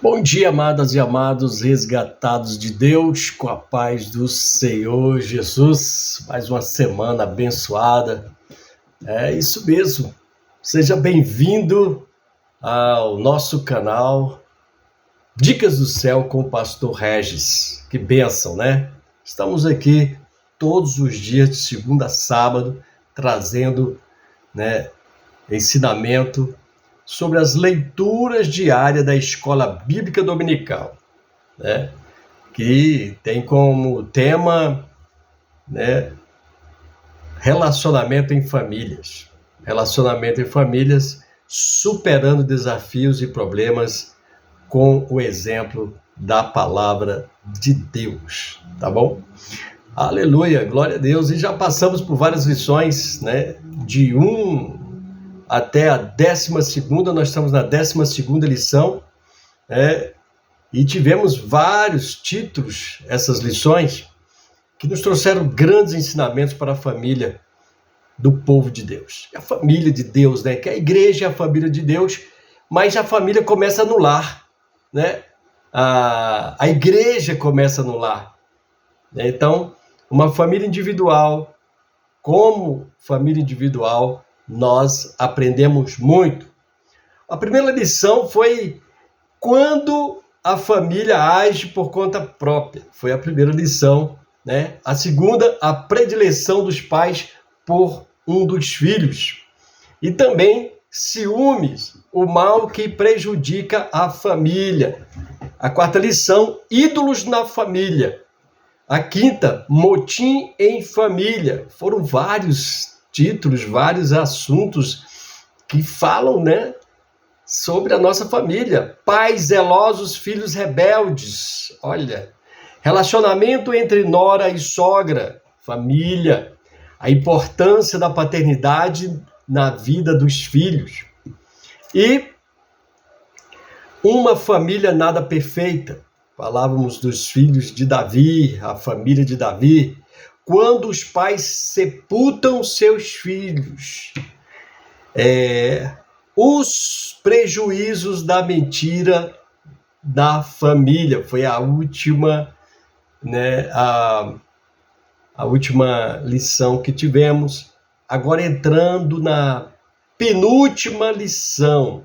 Bom dia, amadas e amados, resgatados de Deus, com a paz do Senhor Jesus. Mais uma semana abençoada. É isso mesmo. Seja bem-vindo ao nosso canal Dicas do Céu com o Pastor Regis. Que bênção, né? Estamos aqui todos os dias, de segunda a sábado, trazendo, ensinamento sobre as leituras diárias da Escola Bíblica Dominical, que tem como tema, relacionamento em famílias. Relacionamento em famílias, superando desafios e problemas com o exemplo da palavra de Deus, tá bom? Aleluia, glória a Deus. E já passamos por várias lições, de 1 até a 12ª, nós estamos na 12ª lição, e tivemos vários títulos, essas lições, que nos trouxeram grandes ensinamentos para a família do povo de Deus. A família de Deus, que a igreja é a família de Deus, mas a família começa no lar, a igreja começa no lar. Então, uma família individual, como família individual, nós aprendemos muito. A primeira lição foi quando a família age por conta própria. Foi a primeira lição, A segunda, a predileção dos pais por um dos filhos. E também ciúmes, o mal que prejudica a família. A quarta lição, ídolos na família. A quinta, motim em família. Foram vários títulos, vários assuntos que falam, sobre a nossa família. Pais zelosos, filhos rebeldes. Olha, relacionamento entre nora e sogra, família. A importância da paternidade na vida dos filhos. E uma família nada perfeita. Falávamos dos filhos de Davi, a família de Davi. Quando os pais sepultam seus filhos. Os prejuízos da mentira da família. Foi a última, a última lição que tivemos. Agora entrando na penúltima lição.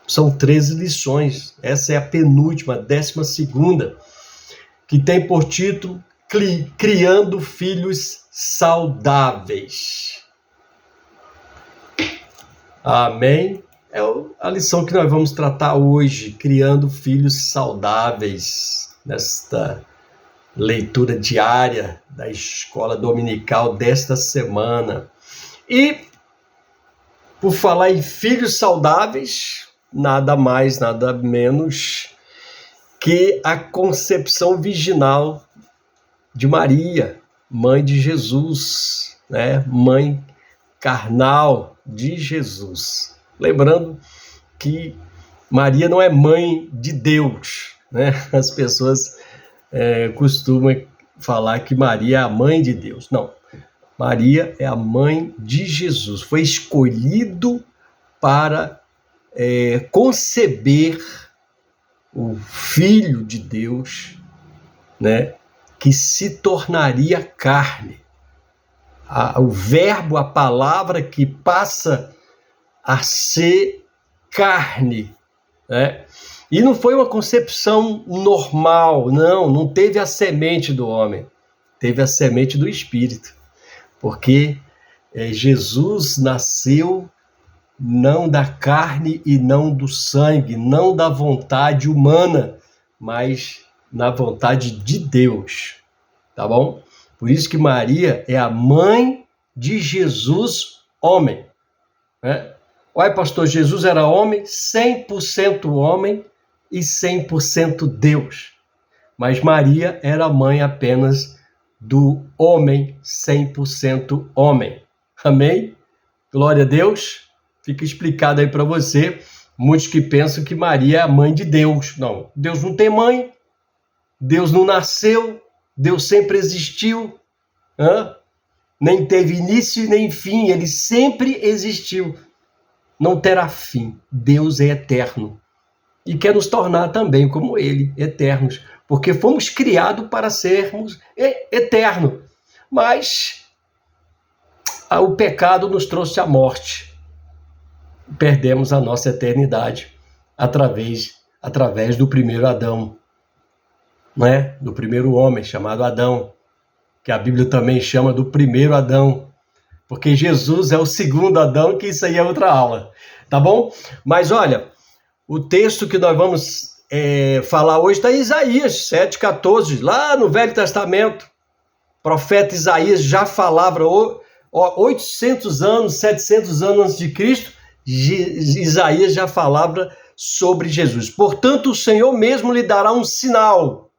São 13 lições. Essa é a penúltima, 12ª, que tem por título Criando Filhos Saudáveis. Amém? É a lição que nós vamos tratar hoje, Criando Filhos Saudáveis, nesta leitura diária da escola dominical desta semana. E, por falar em filhos saudáveis, nada mais, nada menos que a concepção virginal de Maria, mãe de Jesus, mãe carnal de Jesus. Lembrando que Maria não é mãe de Deus, As pessoas costumam falar que Maria é a mãe de Deus. Não, Maria é a mãe de Jesus. Foi escolhido para conceber o Filho de Deus, que se tornaria carne. O verbo, a palavra que passa a ser carne, E não foi uma concepção normal, não teve a semente do homem, teve a semente do Espírito, porque Jesus nasceu não da carne e não do sangue, não da vontade humana, mas na vontade de Deus, tá bom? Por isso que Maria é a mãe de Jesus, homem. Olha, pastor, Jesus era homem, 100% homem e 100% Deus. Mas Maria era mãe apenas do homem, 100% homem. Amém? Glória a Deus. Fica explicado aí para você. Muitos que pensam que Maria é a mãe de Deus. Não, Deus não tem mãe. Deus não nasceu. Deus sempre existiu. Nem teve início nem fim. Ele sempre existiu. Não terá fim. Deus é eterno. e quer nos tornar também como ele, eternos, porque fomos criados para sermos eternos. Mas o pecado nos trouxe a morte. Perdemos a nossa eternidade através do primeiro Adão, né? Do primeiro homem chamado Adão, que a Bíblia também chama do primeiro Adão, porque Jesus é o segundo Adão, que isso aí é outra aula, tá bom? Mas olha, o texto que nós vamos falar hoje está em Isaías 7,14, lá no Velho Testamento. O profeta Isaías já falava 800 anos, 700 anos antes de Cristo, Isaías já falava sobre Jesus. Portanto, o Senhor mesmo lhe dará um sinal.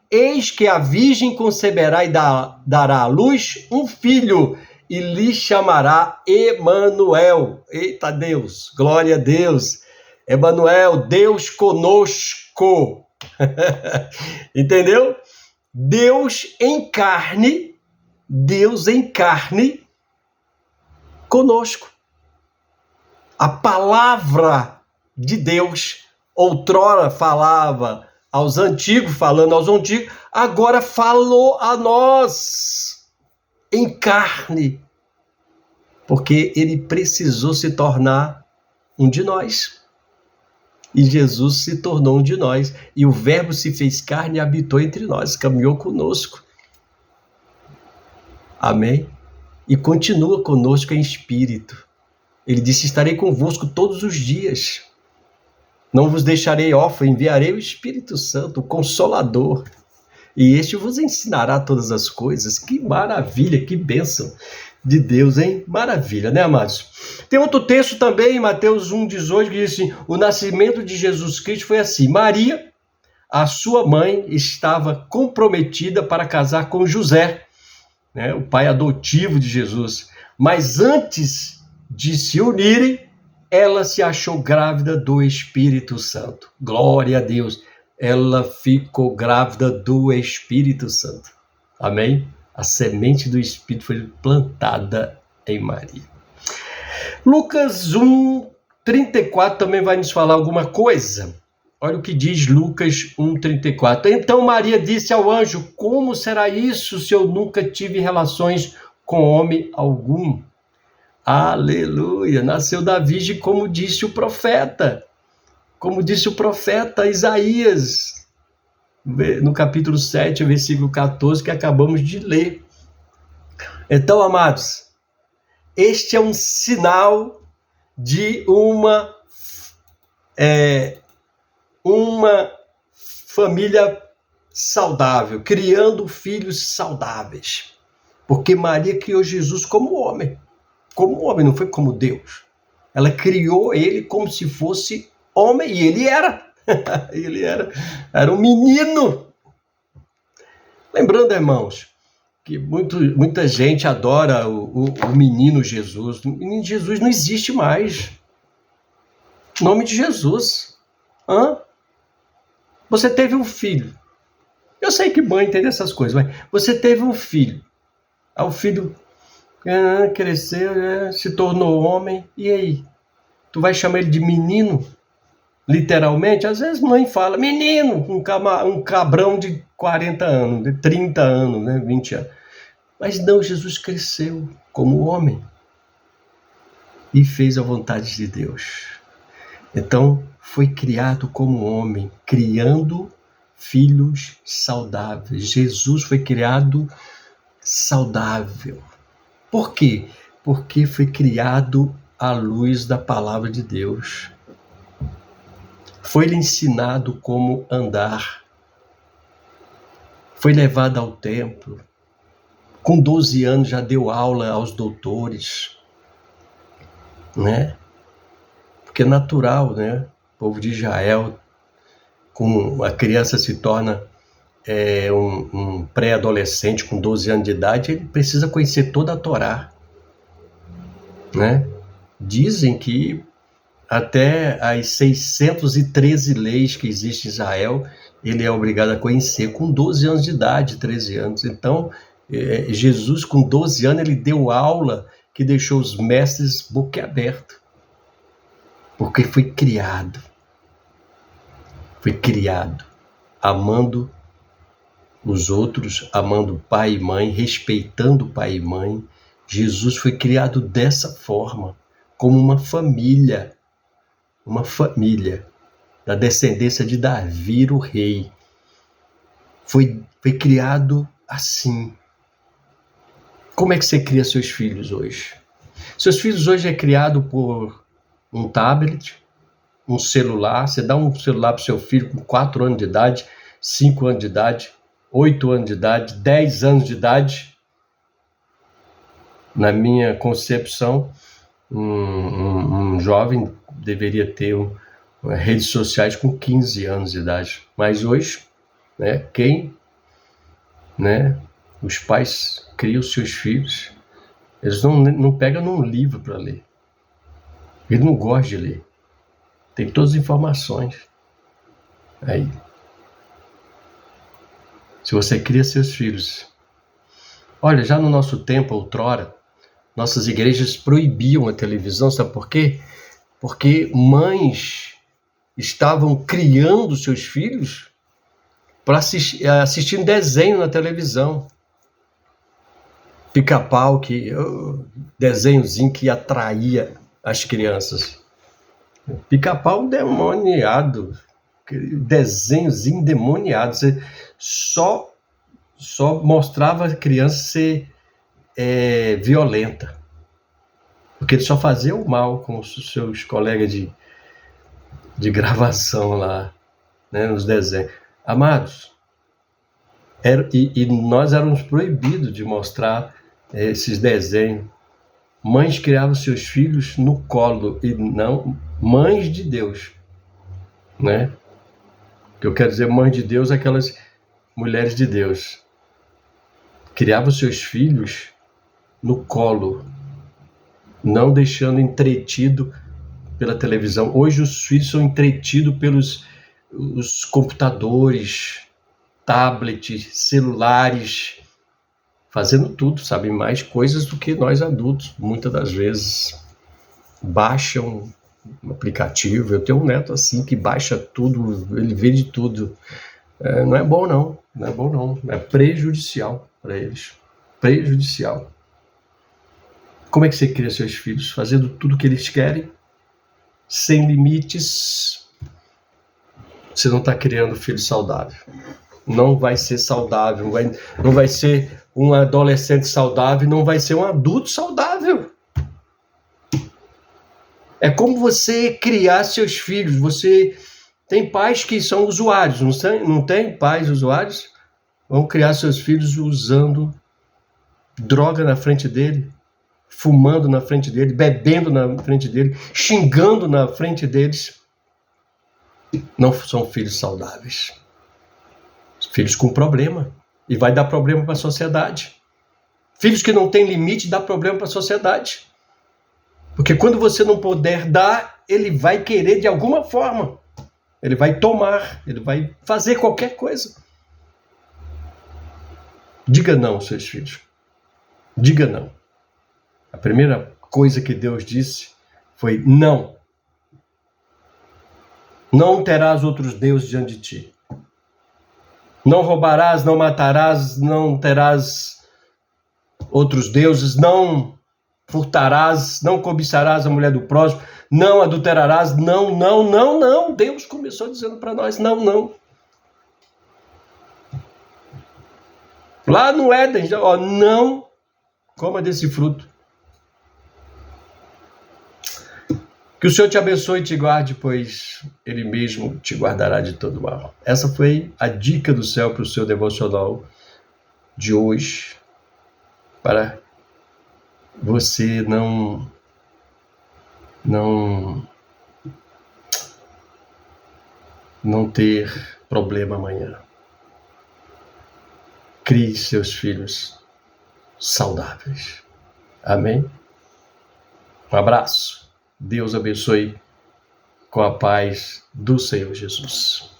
Eis que a virgem conceberá e dará à luz um filho, e lhe chamará Emanuel. Eita Deus, glória a Deus. Emanuel, Deus conosco. Entendeu? Deus em carne conosco. A palavra de Deus outrora falava aos antigos, falando aos antigos, agora falou a nós em carne, porque ele precisou se tornar um de nós. E Jesus se tornou um de nós, e o Verbo se fez carne e habitou entre nós, caminhou conosco. Amém? E continua conosco em espírito. Ele disse, estarei convosco todos os dias. Não vos deixarei órfão, enviarei o Espírito Santo, o Consolador. E este vos ensinará todas as coisas. Que maravilha, que bênção de Deus, hein? Maravilha, né, amados? Tem outro texto também, em Mateus 1,18, que diz assim, o nascimento de Jesus Cristo foi assim. Maria, a sua mãe, estava comprometida para casar com José, né, o pai adotivo de Jesus. Mas antes de se unirem, ela se achou grávida do Espírito Santo. Glória a Deus. Ela ficou grávida do Espírito Santo. Amém? A semente do Espírito foi plantada em Maria. Lucas 1:34 também vai nos falar alguma coisa. Olha o que diz Lucas 1:34. Então Maria disse ao anjo, como será isso se eu nunca tive relações com homem algum? Aleluia! Nasceu da virgem, como disse o profeta Isaías, no capítulo 7, versículo 14, que acabamos de ler. Então, amados, este é um sinal de uma família saudável, criando filhos saudáveis. Porque Maria criou Jesus como homem, não foi como Deus. Ela criou ele como se fosse homem, e ele era. Ele era um menino. Lembrando, irmãos, que muita gente adora o menino Jesus. O menino Jesus não existe mais. Em nome de Jesus. Você teve um filho. Eu sei que mãe entende essas coisas, mas você teve um filho. Aí o filho cresceu, se tornou homem. E aí? Tu vai chamar ele de menino? Literalmente? Às vezes mãe fala, menino, um cabrão de 40 anos, de 30 anos, né, 20 anos. Mas não, Jesus cresceu como homem e fez a vontade de Deus. Então, foi criado como homem, criando filhos saudáveis. Jesus foi criado saudável. Por quê? Porque foi criado à luz da palavra de Deus. Foi-lhe ensinado como andar. Foi levado ao templo. Com 12 anos já deu aula aos doutores, né? Porque é natural, né? O povo de Israel, com a criança se torna um pré-adolescente com 12 anos de idade, ele precisa conhecer toda a Torá, né? Dizem que até as 613 leis que existem em Israel, ele é obrigado a conhecer com 12 anos de idade, 13 anos. Então, Jesus, com 12 anos, ele deu aula que deixou os mestres boquiabertos, porque foi criado. Foi criado amando os outros, amando pai e mãe, respeitando pai e mãe. Jesus foi criado dessa forma, como uma família da descendência de Davi, o rei. Foi criado assim. Como é que você cria seus filhos hoje? Seus filhos hoje é criado por um tablet, um celular. Você dá um celular para o seu filho com 4 anos de idade, 5 anos de idade, 8 anos de idade, 10 anos de idade. Na minha concepção, um jovem deveria ter redes sociais com 15 anos de idade. Mas hoje, os pais criam seus filhos, eles não pegam num livro para ler. Ele não gosta de ler. Tem todas as informações aí. Se você cria seus filhos... Olha, já no nosso tempo, outrora, nossas igrejas proibiam a televisão, sabe por quê? Porque mães estavam criando seus filhos para assistir desenho na televisão. Pica-pau, desenhozinho que atraía as crianças. Pica-pau endemoniado, desenhozinho endemoniado. Você só mostrava a criança ser violenta, porque ele só fazia o mal com os seus colegas de gravação lá, nos desenhos. Amados, e nós éramos proibidos de mostrar esses desenhos. Mães criavam seus filhos no colo, e não mães de Deus, né? O que eu quero dizer, mãe de Deus, aquelas mulheres de Deus. Criavam seus filhos no colo, não deixando entretido pela televisão. Hoje os filhos são entretidos pelos os computadores, tablets, celulares, fazendo tudo, sabem mais coisas do que nós adultos. Muitas das vezes baixam um aplicativo. Eu tenho um neto assim que baixa tudo, ele vê de tudo. Não é bom não, é prejudicial para eles, prejudicial. Como é que você cria seus filhos? Fazendo tudo o que eles querem, sem limites. Você não está criando filho saudável. Não vai ser saudável, não vai ser um adolescente saudável, não vai ser um adulto saudável. É como você criar seus filhos. Você tem pais que são usuários, não tem pais usuários? Vão criar seus filhos usando droga na frente dele, fumando na frente dele, bebendo na frente dele, xingando na frente deles. Não são filhos saudáveis. Filhos com problema. E vai dar problema para a sociedade. Filhos que não têm limite dá problema para a sociedade. Porque quando você não puder dar, ele vai querer de alguma forma. Ele vai tomar, ele vai fazer qualquer coisa. Diga não aos seus filhos. Diga não. A primeira coisa que Deus disse foi não. Não terás outros deuses diante de ti. Não roubarás, não matarás, não terás outros deuses, não furtarás, não cobiçarás a mulher do próximo, não adulterarás, não. Deus começou dizendo para nós, não. Lá no Éden, não coma desse fruto. Que o Senhor te abençoe e te guarde, pois Ele mesmo te guardará de todo mal. Essa foi a dica do céu para o seu devocional de hoje, para você não ter problema amanhã. Crie seus filhos saudáveis. Amém? Um abraço. Deus abençoe com a paz do Senhor Jesus.